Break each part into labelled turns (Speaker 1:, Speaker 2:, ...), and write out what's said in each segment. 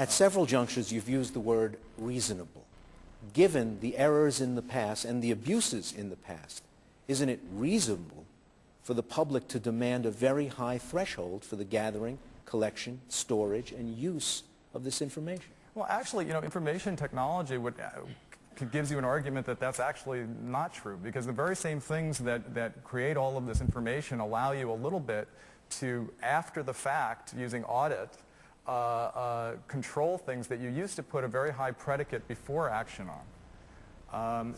Speaker 1: At several junctures, you've used the word reasonable. Given the errors in the past and the abuses in the past, isn't it reasonable for the public to demand a very high threshold for the gathering, collection, storage, and use of this information?
Speaker 2: Well, actually, information technology gives you an argument that that's actually not true, because the very same things that create all of this information allow you a little bit to, after the fact, using audit, control things that you used to put a very high predicate before action on.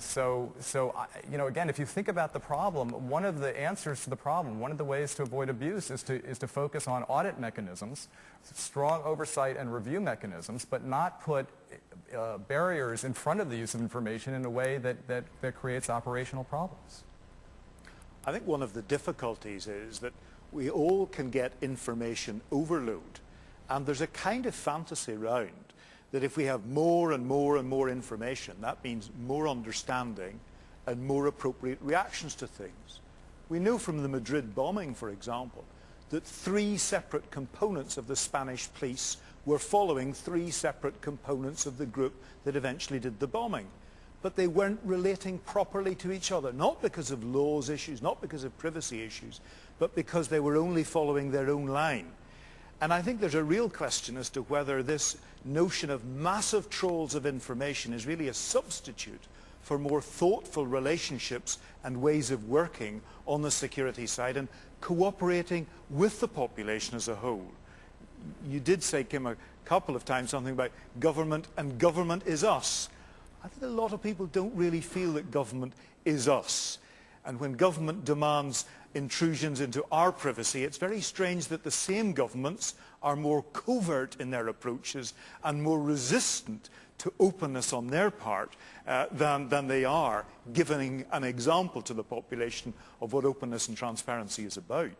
Speaker 2: Again, if you think about the problem, one of the answers to the problem, one of the ways to avoid abuse is to focus on audit mechanisms, strong oversight and review mechanisms, but not put barriers in front of the use of information in a way that creates operational problems.
Speaker 3: I think one of the difficulties is that we all can get information overload, and there's a kind of fantasy around that if we have more and more and more information, that means more understanding and more appropriate reactions to things. We know from the Madrid bombing, for example, that 3 separate components of the Spanish police were following 3 separate components of the group that eventually did the bombing. But they weren't relating properly to each other, not because of laws issues, not because of privacy issues, but because they were only following their own line. And I think there's a real question as to whether this notion of massive trawls of information is really a substitute for more thoughtful relationships and ways of working on the security side and cooperating with the population as a whole. You did say, Kim, a couple of times something about government, and government is us. I think a lot of people don't really feel that government is us. And when government demands intrusions into our privacy, it's very strange that the same governments are more covert in their approaches and more resistant to openness on their part than they are giving an example to the population of what openness and transparency is about.